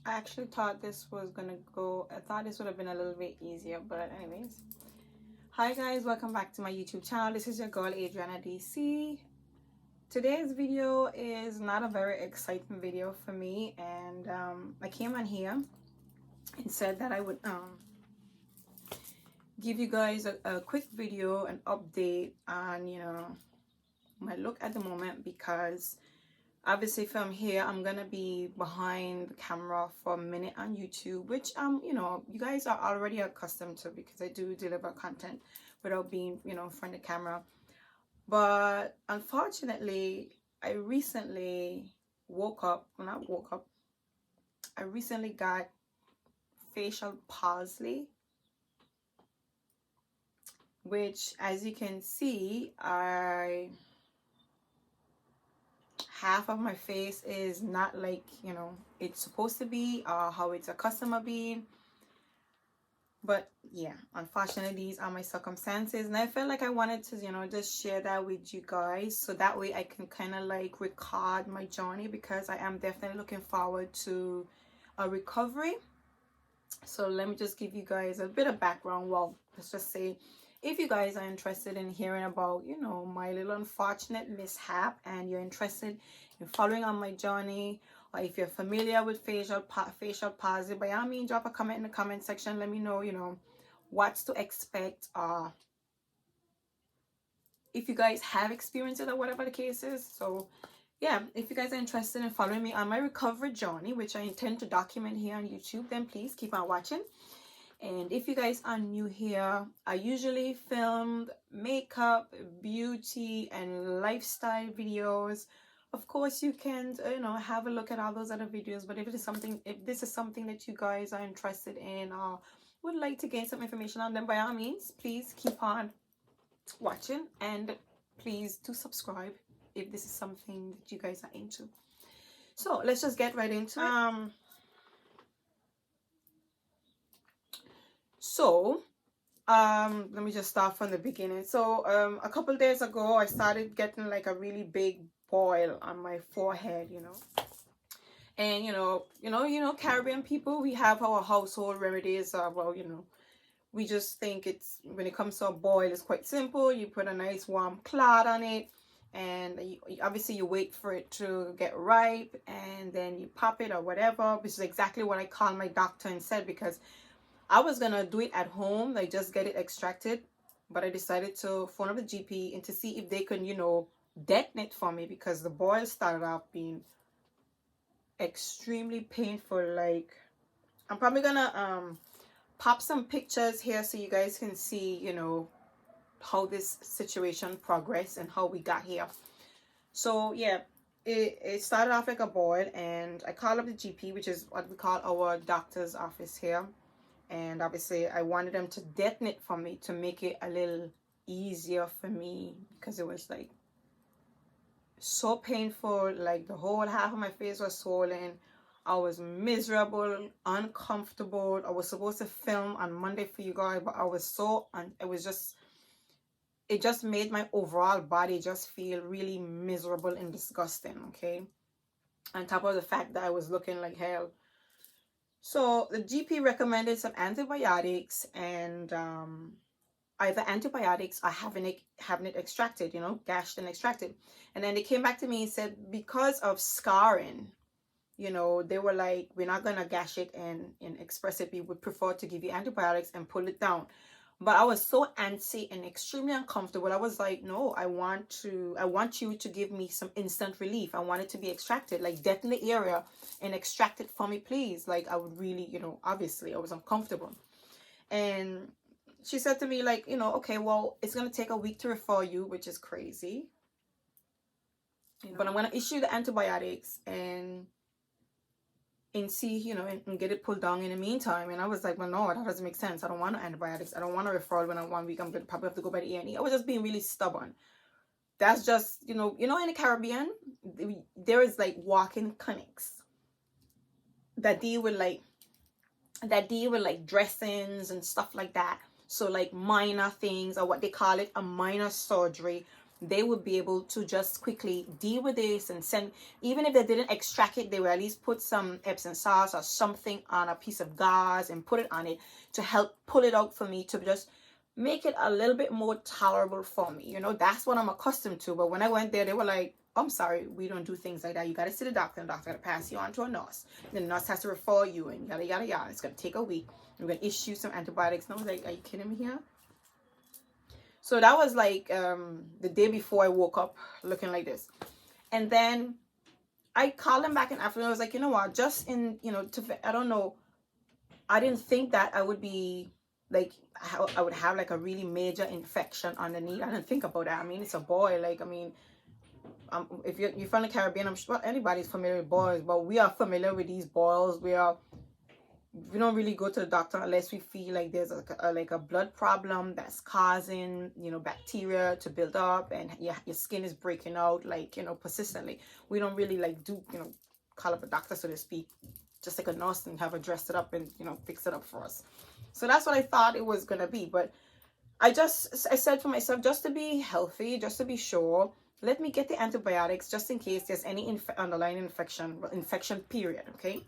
I actually thought this was gonna go, I thought this would have been a little bit easier, but anyways. Hi guys, welcome back to my YouTube channel. This is your girl Adriana DC. Today's video is not a very exciting video for me, and I came on here and said that I would give you guys a quick video, an update on, my look at the moment, because obviously from here I'm gonna be behind the camera for a minute on YouTube, which you guys are already accustomed to, because I do deliver content without being in front of the camera. But unfortunately, I recently I recently got facial palsy, which, as you can see, half of my face is not like it's supposed to be, or how it's accustomed to being. But yeah, unfortunately, these are my circumstances, and I felt like I wanted to just share that with you guys, so that way I can kind of like record my journey, because I am definitely looking forward to a recovery. So let me just give you guys a bit of background. Well, let's just say, if you guys are interested in hearing about my little unfortunate mishap, and you're interested in following on my journey, or if you're familiar with facial palsy, by all means drop a comment in the comment section. Let me know what's to expect, if you guys have experienced it, or whatever the case is. So yeah, if you guys are interested in following me on my recovery journey, which I intend to document here on YouTube, then please keep on watching. And if you guys are new here, I usually film makeup, beauty, and lifestyle videos. Of course, you can have a look at all those other videos, but if this is something that you guys are interested in, or would like to gain some information on them, by all means, please keep on watching, and please do subscribe if this is something that you guys are into. So let's just get right into it. Let me just start from the beginning. So a couple days ago, I started getting like a really big boil on my forehead, and Caribbean people, we have our household remedies. Well, we just think it's, when it comes to a boil, it's quite simple. You put a nice warm cloth on it, and obviously you wait for it to get ripe, and then you pop it or whatever, which is exactly what I called my doctor and said, because I was gonna do it at home, like just get it extracted, but I decided to phone up the GP and to see if they could detonate for me, because the boil started off being extremely painful. Like, I'm probably gonna pop some pictures here so you guys can see how this situation progressed and how we got here. So yeah, it started off like a boil, and I called up the GP, which is what we call our doctor's office here. And obviously I wanted them to detonate for me to make it a little easier for me, because it was like so painful. Like, the whole half of my face was swollen. I was miserable, uncomfortable. I was supposed to film on Monday for you guys, but I was so it just made my overall body just feel really miserable and disgusting. Okay, on top of the fact that I was looking like hell. So the GP recommended some antibiotics, and either antibiotics or having it extracted, gashed and extracted. And then they came back to me and said, because of scarring, they were like, we're not gonna gash it and express it. We would prefer to give you antibiotics and pull it down. But I was so antsy and extremely uncomfortable. I was like, no, I want you to give me some instant relief. I want it to be extracted, like detonate the area and extract it for me, please. Like, I would really, obviously I was uncomfortable. And she said to me, like, okay, well, it's going to take a week to refer you, which is crazy. But I'm going to issue the antibiotics and see, and get it pulled down in the meantime. And I was like, well, no, that doesn't make sense. I don't want antibiotics. I don't want a referral when I'm 1 week. I'm going to probably have to go by the A&E. I was just being really stubborn. That's just, in the Caribbean, there is like walk-in clinics that deal with like dressings and stuff like that. So like minor things, or what they call it, a minor surgery, they would be able to just quickly deal with this and send, even if they didn't extract it, they would at least put some Epsom salts or something on a piece of gauze and put it on it to help pull it out for me, to just make it a little bit more tolerable for me. You know, that's what I'm accustomed to. But when I went there, they were like, I'm sorry, we don't do things like that. You got to see the doctor, and the doctor got to pass you on to a nurse. And the nurse has to refer you, and yada, yada, yada. It's going to take a week. We're going to issue some antibiotics. And I was like, are you kidding me here? So that was like the day before I woke up looking like this. And then I called him back in the afternoon. I was like, you know what, just in, you know, I don't know. I didn't think that I would be like, I would have like a really major infection underneath. I didn't think about that. I mean, it's a boy. Like, I mean, if you're from the Caribbean, I'm sure anybody's familiar with boils, but we are familiar with these boils. We don't really go to the doctor unless we feel like there's like a blood problem that's causing, you know, bacteria to build up, and your skin is breaking out, like, you know, persistently. We don't really like do, you know, call up a doctor, so to speak, just like a nurse, and have her dress it up and, you know, fix it up for us. So that's what I thought it was gonna be. But I said to myself, just to be healthy, just to be sure, let me get the antibiotics just in case there's any underlying infection period. Okay.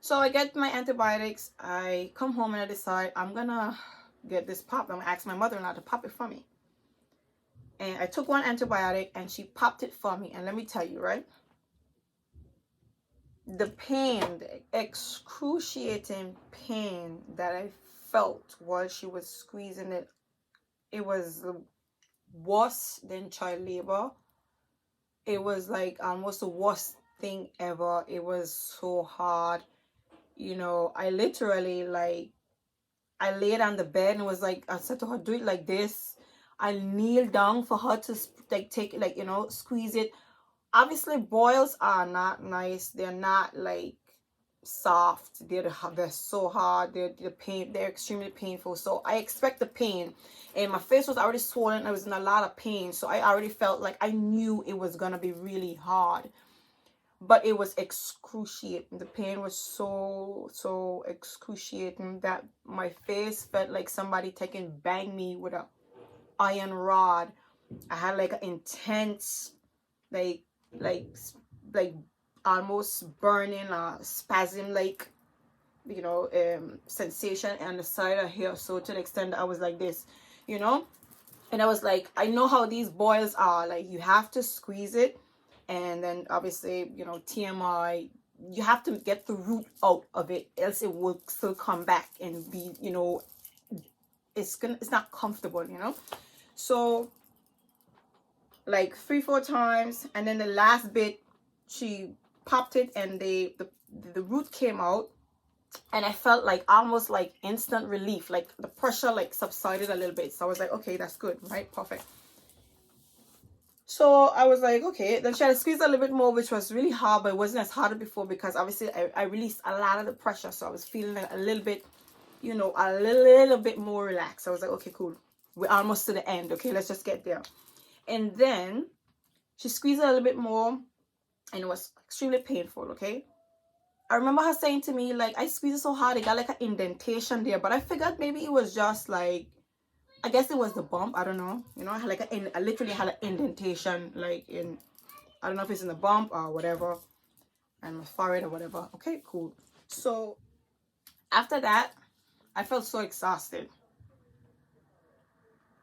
So I get my antibiotics. I come home and I decide I'm gonna get this popped. I'm gonna ask my mother-in-law to pop it for me. And I took one antibiotic and she popped it for me. And let me tell you, right? The pain, the excruciating pain that I felt while she was squeezing it, it was worse than child labor. It was like almost the worst thing ever. It was so hard. You know, I literally, like, I laid on the bed and was like, I said to her, do it like this. I kneeled down for her to like take it, like, you know, squeeze it. Obviously, boils are not nice. They're not like soft. They're so hard. They're extremely painful. So I expect the pain, and my face was already swollen. I was in a lot of pain, so I already felt like I knew it was gonna be really hard. But it was excruciating. The pain was so excruciating that my face felt like somebody bang me with a iron rod. I had like an intense, like almost burning, spasm, like, you know, sensation on the side of here. So to the extent that I was like this, you know, and I was like, I know how these boils are. Like, you have to squeeze it. And then obviously, you know, TMI, you have to get the root out of it, else it will still come back and be, you know, it's not comfortable, you know. So like 3-4 times, and then the last bit she popped it and the root came out, and I felt like almost like instant relief, like the pressure like subsided a little bit. So I was like, okay, that's good, right? Perfect. So I was like, okay. Then she had to squeeze a little bit more, which was really hard, but it wasn't as hard as before because obviously I released a lot of the pressure. So I was feeling a little bit, you know, a little bit more relaxed. I was like, okay, cool. We're almost to the end. Okay, let's just get there. And then she squeezed a little bit more, and it was extremely painful. Okay. I remember her saying to me, like, I squeezed it so hard, it got like an indentation there. But I figured maybe it was just like, I guess it was the bump. I don't know. You know, I had like I literally had an indentation, like in, I don't know if it's in the bump or whatever, and my forehead or whatever. Okay, cool. So after that, I felt so exhausted.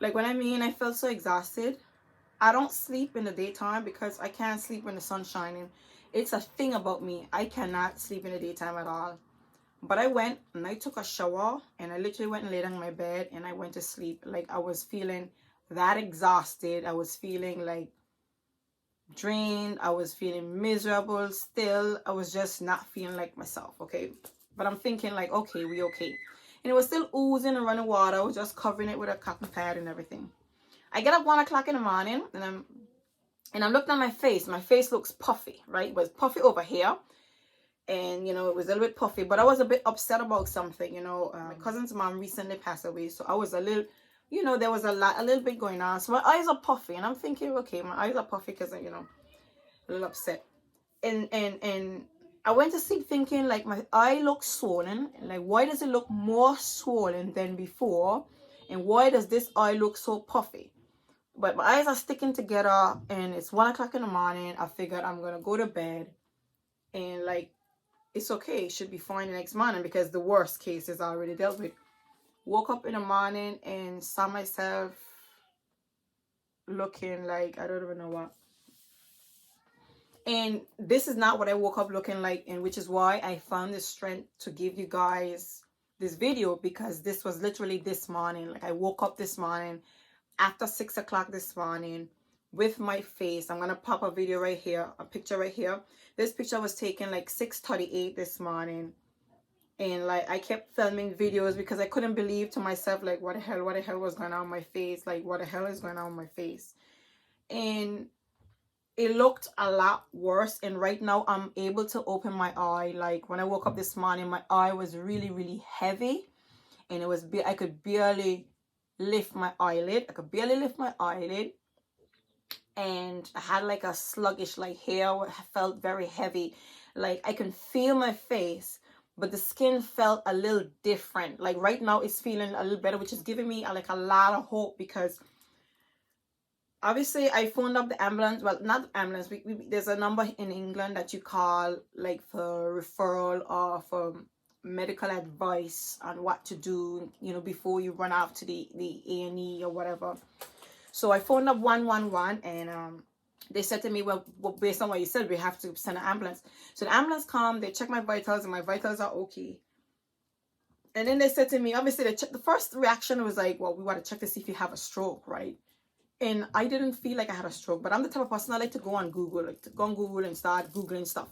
Like, when I mean I felt so exhausted, I don't sleep in the daytime because I can't sleep when the sun's shining. It's a thing about me. I cannot sleep in the daytime at all. But I went and I took a shower, and I literally went and laid on my bed and I went to sleep. Like, I was feeling that exhausted. I was feeling like drained. I was feeling miserable still. I was just not feeling like myself, okay? But I'm thinking like, okay, we okay. And it was still oozing and running water. I was just covering it with a cotton pad and everything. I get up 1 o'clock in the morning, and I'm looking at my face. My face looks puffy, right? It was puffy over here. And, you know, it was a little bit puffy, but I was a bit upset about something, you know. My cousin's mom recently passed away, so I was a little, you know, there was a little bit going on. So my eyes are puffy, and I'm thinking, okay, my eyes are puffy because, you know, a little upset. And I went to sleep thinking, like, my eye looks swollen. Like, why does it look more swollen than before? And why does this eye look so puffy? But my eyes are sticking together, and it's 1 o'clock in the morning. I figured I'm gonna go to bed, and like, it's okay, it should be fine the next morning because the worst case is already dealt with. Woke up in the morning and saw myself looking like I don't even know what. And this is not what I woke up looking like, and which is why I found the strength to give you guys this video, because this was literally this morning. Like, I woke up this morning after 6 o'clock this morning with my face. I'm gonna pop a video right here, a picture right here. This picture was taken like 6:38 this morning, and like, I kept filming videos because I couldn't believe to myself, like, what the hell was going on with my face, like, what the hell is going on with my face. And it looked a lot worse, and right now I'm able to open my eye. Like, when I woke up this morning, my eye was really heavy, and it was I could barely lift my eyelid. And I had like a sluggish, like, hair felt very heavy. Like, I can feel my face, but the skin felt a little different. Like, right now it's feeling a little better, which is giving me like a lot of hope, because obviously I phoned up the ambulance. Well, not the ambulance, there's a number in England that you call, like, for referral or for medical advice on what to do, you know, before you run off to the A&E or whatever. So I phoned up 111, and they said to me, well, based on what you said, we have to send an ambulance. So the ambulance come, they check my vitals, and my vitals are okay. And then they said to me, obviously they checked, the first reaction was like, well, we want to check to see if you have a stroke, right? And I didn't feel like I had a stroke, but I'm the type of person I like to go on Google, like to go on Google and start Googling stuff.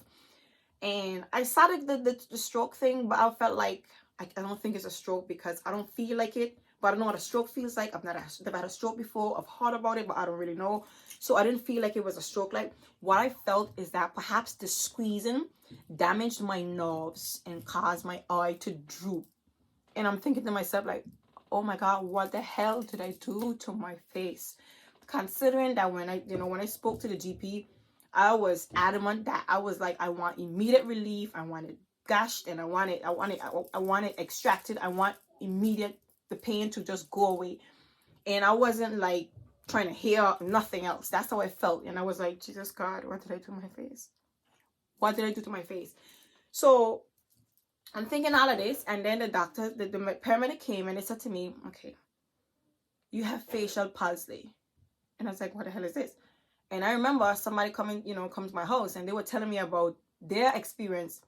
And I started the stroke thing, but I felt like I don't think it's a stroke because I don't feel like it. But I don't know what a stroke feels like. I've never had a stroke before. I've heard about it, but I don't really know. So I didn't feel like it was a stroke. Like, what I felt is that perhaps the squeezing damaged my nerves and caused my eye to droop. And I'm thinking to myself, like, oh my God, what the hell did I do to my face? Considering that when I spoke to the GP, I was adamant that I was like, I want immediate relief. I want it gashed, and I want it extracted. I want immediate, the pain to just go away. And I wasn't like trying to hear nothing else. That's how I felt. And I was like, Jesus God, what did I do to my face? What did I do to my face? So I'm thinking all of this, and then the doctor, the paramedic came, and they said to me, okay, you have facial palsy. And I was like, what the hell is this? And I remember somebody come to my house, and they were telling me about their experience.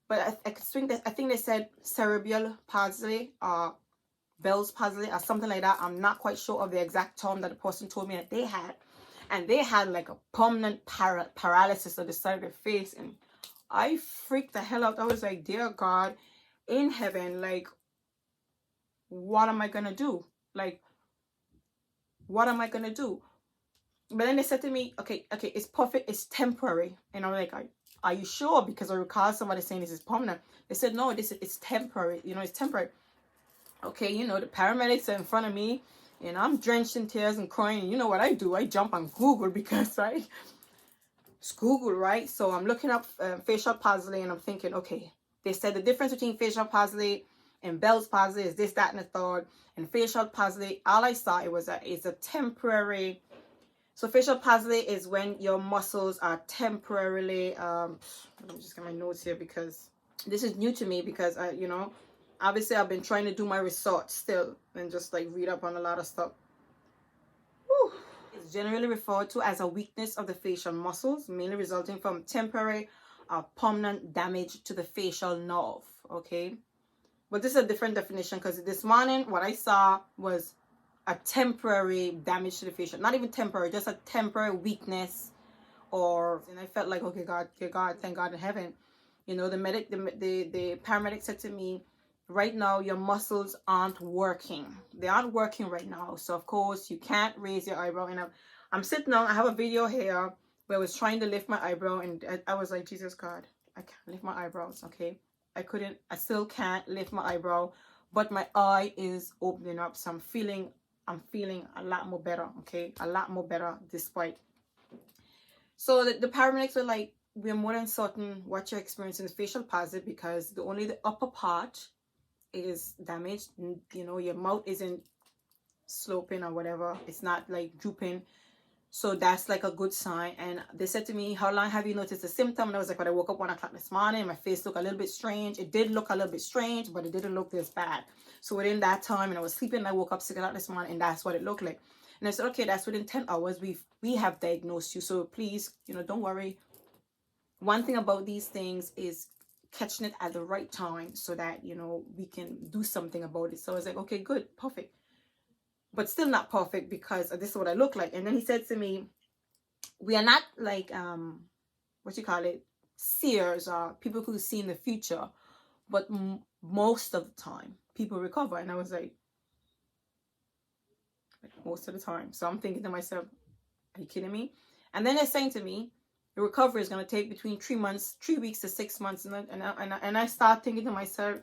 But I think they said cerebral palsy or Bell's palsy or something like that. I'm not quite sure of the exact term that the person told me that they had. And they had like a permanent paralysis of the side of their face. And I freaked the hell out. I was like, dear God in heaven, like, what am I going to do? Like, what am I going to do? But then they said to me, okay, it's perfect. It's temporary. And I'm like, are you sure? Because I recall somebody saying this is permanent. They said, no, it's temporary. It's temporary. Okay, the paramedics are in front of me, and I'm drenched in tears and crying. And you know what I do? I jump on Google because, right? It's Google, right? So I'm looking up facial palsy, and I'm thinking, okay, they said the difference between facial palsy and Bell's palsy is this, that, and the third. And facial palsy, all I saw, it's a temporary. So facial palsy is when your muscles are temporarily, let me just get my notes here because this is new to me, because obviously I've been trying to do my research still and just like read up on a lot of stuff. Whew. It's generally referred to as a weakness of the facial muscles, mainly resulting from temporary or permanent damage to the facial nerve. Okay, but this is a different definition, because this morning what I saw was a temporary damage to the facial, not even temporary, just a temporary weakness. And I felt like, okay, God, thank God in heaven. The paramedic said to me, right now your muscles aren't working. They aren't working right now. So of course you can't raise your eyebrow. And I'm sitting down. I have a video here where I was trying to lift my eyebrow, and I was like, Jesus God, I can't lift my eyebrows. Okay, I still can't lift my eyebrow, but my eye is opening up. So I'm feeling a lot more better. Okay, a lot more better despite. So the paramedics were like, we're more than certain what you're experiencing is facial palsy, because only the upper part is damaged. Your mouth isn't sloping or whatever. It's not like drooping. So that's like a good sign. And they said to me, how long have you noticed the symptom? And I was like, when I woke up 1 o'clock this morning, my face looked a little bit strange. It did look a little bit strange, but it didn't look this bad. So within that time, and I was sleeping, and I woke up 6 o'clock this morning, and that's what it looked like. And I said, okay, that's within 10 hours. We have diagnosed you. So please, don't worry. One thing about these things is catching it at the right time so that, we can do something about it. So I was like, okay, good, perfect. But still not perfect because this is what I look like. And then he said to me, we are not like, what you call it, seers or people who see in the future, but most of the time people recover. And I was like, most of the time. So I'm thinking to myself, are you kidding me? And then they're saying to me, the recovery is going to take between 3 weeks to 6 months. And I start thinking to myself,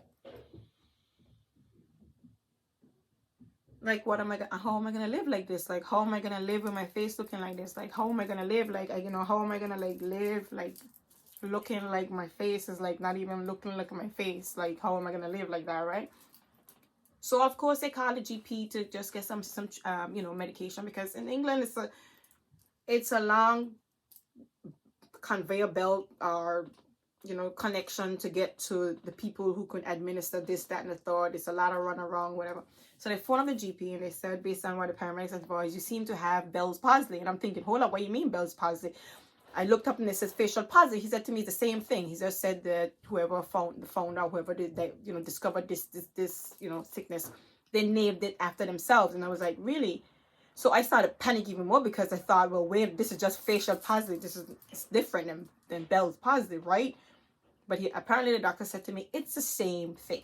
like, how am I going to live like this? Like, how am I going to live with my face looking like this? Like, how am I going to live? Like, how am I going to like live like looking like my face is like not even looking like my face? Like, how am I going to live like that, right? So of course they call the GP to just get some medication, because in England it's a long conveyor belt or connection to get to the people who can administer this, that, and the third. It's a lot of run around, whatever. So they phoned up the GP and they said, based on what the paramedics advised, you seem to have Bell's palsy. And I'm thinking, hold up, what do you mean Bell's palsy? I looked up and it says facial palsy. He said to me the same thing. He just said that whoever found out, whoever did that, discovered this sickness, they named it after themselves. And I was like, really? So I started panicking even more, because I thought, well, wait, this is just facial palsy. It's different than Bell's palsy, right? But apparently the doctor said to me, it's the same thing.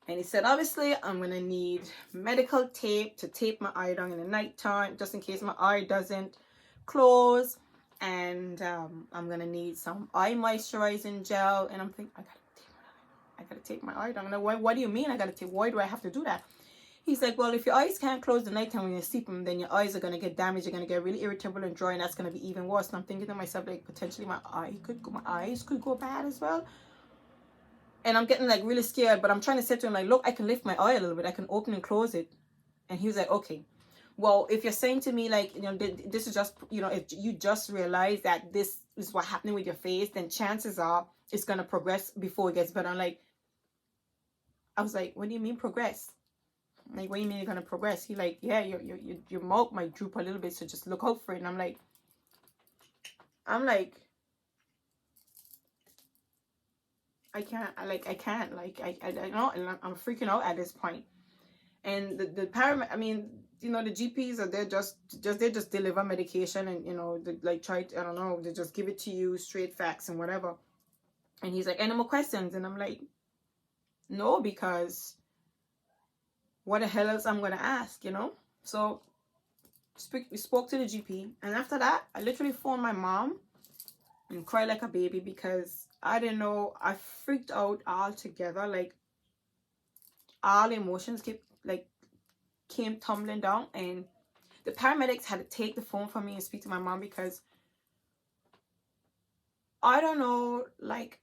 And he said, obviously, I'm going to need medical tape to tape my eye down in the nighttime, just in case my eye doesn't close. And I'm going to need some eye moisturizing gel. And I'm thinking, I got to tape my eye down. And what do you mean I got to tape? Why do I have to do that? He's like, well, if your eyes can't close the nighttime when you're sleeping, then your eyes are going to get damaged. You're going to get really irritable and dry, and that's going to be even worse. And I'm thinking to myself, like, potentially my eyes could go bad as well. And I'm getting like really scared, but I'm trying to say to him, like, look, I can lift my eye a little bit. I can open and close it. And he was like, okay. Well, if you're saying to me, like, this is just, if you just realize that this is what's happening with your face, then chances are it's going to progress before it gets better. I was like, what do you mean progress? Like, what do you mean you're going to progress? He like, yeah, your mouth might droop a little bit, so just look out for it. And I'm like, I can't, I know, and I'm freaking out at this point. And the GPs are there they just deliver medication, and they they just give it to you straight facts and whatever. And he's like, any more questions? And I'm like, no, because what the hell else I'm gonna ask, So we spoke to the GP, and after that I literally phoned my mom and cried like a baby, because I didn't know. I freaked out altogether. Like, all emotions came tumbling down, and the paramedics had to take the phone from me and speak to my mom, because I don't know, like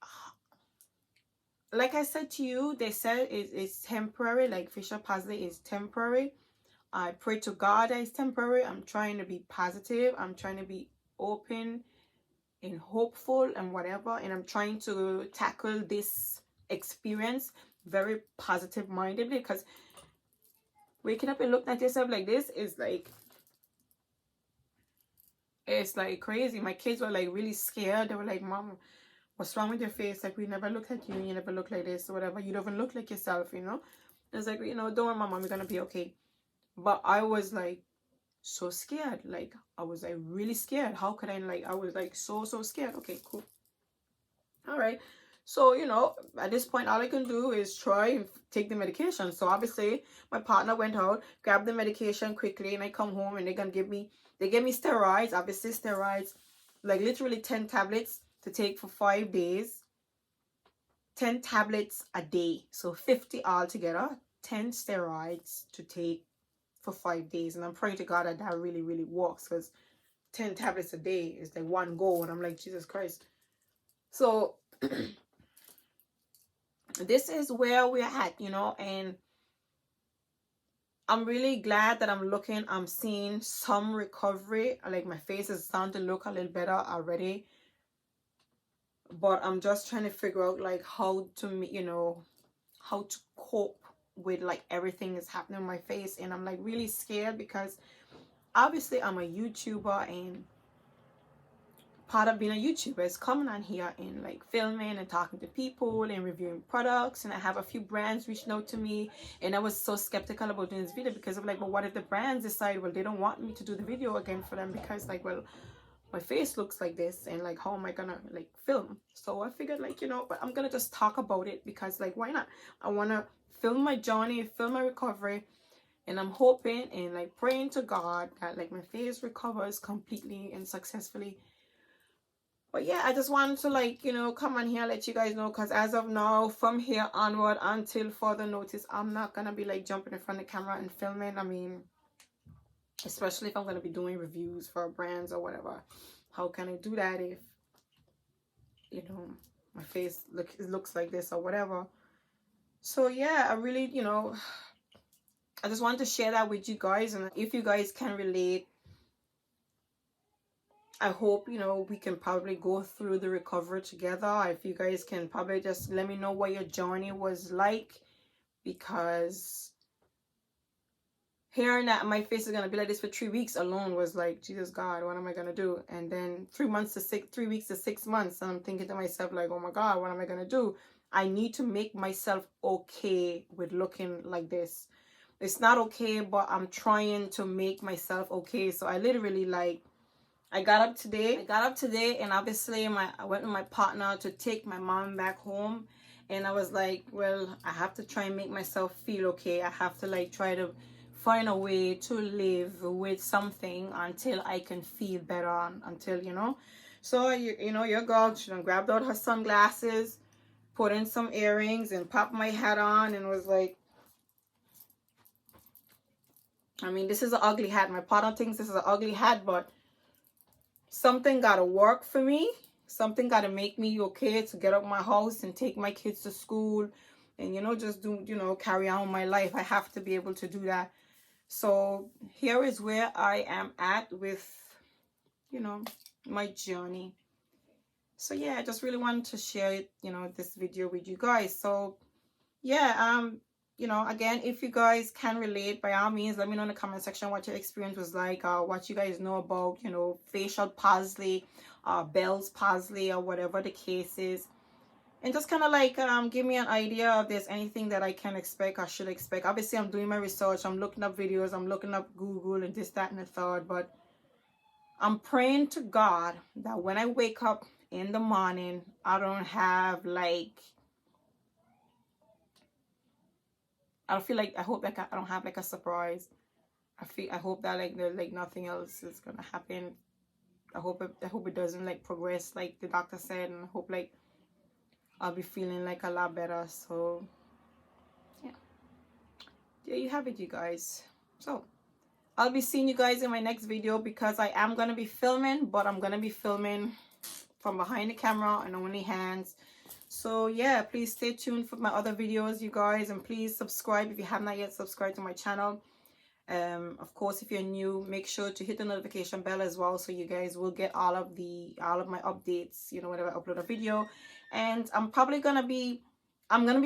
I said to you, they said it's temporary. Like, facial palsy is temporary. I pray to God that it's temporary. I'm trying to be positive. I'm trying to be open and hopeful and whatever, and I'm trying to tackle this experience very positive mindedly, because waking up and looking at yourself like this is like, it's like crazy. My kids were like really scared. They were like, Mom, what's wrong with your face? Like, we never looked at you, you never look like this or whatever. You don't even look like yourself, It's like, don't worry, Mom, we're gonna be okay. But I was like so scared. Like, I was like really scared. How could I was like so scared. Okay, cool. All right. So, at this point, all I can do is try and take the medication. So obviously my partner went out, grabbed the medication quickly, and I come home, and they gave me steroids. Obviously steroids, like literally 10 tablets to take for 5 days. 10 tablets a day. So 50 altogether. 10 steroids to take for 5 days. And I'm praying to God that really, really works, because 10 tablets a day is like one go. And I'm like, Jesus Christ. So this is where we're at, and I'm really glad that I'm seeing some recovery. Like my face is starting to look a little better already. But I'm just trying to figure out like how to, you know, how to cope with like everything is happening on my face. And I'm like really scared because obviously I'm a YouTuber, and part of being a YouTuber is coming on here and like filming and talking to people and reviewing products. And I have a few brands reaching out to me, and I was so skeptical about doing this video because I'm like, well, what if the brands decide, well, they don't want me to do the video again for them because like, well, my face looks like this, and like, how am I gonna like film? So I figured like, you know, but I'm gonna just talk about it because like, why not? I want to film my journey, film my recovery, and I'm hoping and like praying to God that like my face recovers completely and successfully. But yeah, I just wanted to like, you know, come on here and let you guys know, because as of now, from here onward until further notice, I'm not gonna be like jumping in front of the camera and filming. I mean, especially if I'm gonna be doing reviews for brands or whatever. How can I do that if, you know, my face looks like this or whatever? So yeah, I really, you know, I just wanted to share that with you guys, and if you guys can relate, I hope, you know, we can probably go through the recovery together. If you guys can probably just let me know what your journey was like, because hearing that my face is gonna be like this for 3 weeks alone was like, Jesus God, what am I gonna do? And then 3 weeks to 6 months, and I'm thinking to myself like, oh my God, what am I gonna do? I need to make myself okay with looking like this. It's not okay, but I'm trying to make myself okay. So I literally like, I got up today, and obviously I went with my partner to take my mom back home, and I was like, well, I have to try and make myself feel okay. I have to like try to find a way to live with something until I can feel better, until, you know. So you know, your girl, she done grabbed out her sunglasses, put in some earrings, and popped my hat on, and was like, I mean, this is an ugly hat. My partner thinks this is an ugly hat, but something gotta work for me. Something gotta make me okay to get up my house and take my kids to school, and, you know, just do, you know, carry on my life. I have to be able to do that. So here is where I am at with, you know, my journey. So yeah, I just really wanted to share it, you know, this video with you guys. So yeah, you know, again, if you guys can relate, by all means, let me know in the comment section what your experience was like, what you guys know about, you know, facial palsy, Bell's palsy, or whatever the case is. And just kind of like give me an idea if there's anything that I can expect or should expect. Obviously, I'm doing my research. I'm looking up videos. I'm looking up Google and this, that, and the third. But I'm praying to God that when I wake up in the morning, I don't have like, I don't feel like, I hope like I don't have like a surprise. I hope that like there's like nothing else is gonna happen. I hope it doesn't like progress like the doctor said, and I hope like I'll be feeling like a lot better. So yeah, there you have it, you guys. So I'll be seeing you guys in my next video, because I am gonna be filming, but I'm gonna be filming from behind the camera and only hands. So yeah, please stay tuned for my other videos, you guys, and please subscribe if you have not yet subscribed to my channel. Of course, if you're new, make sure to hit the notification bell as well, so you guys will get all of my updates, you know, whenever I upload a video. And I'm gonna be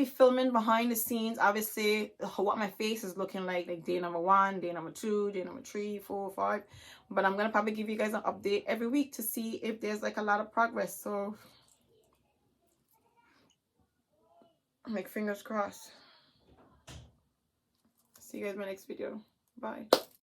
filming behind the scenes, obviously, what my face is looking like day number 1, day number 2, day number 3, 4, 5. But I'm gonna probably give you guys an update every week to see if there's like a lot of progress. So make fingers crossed. See you guys in my next video. Bye.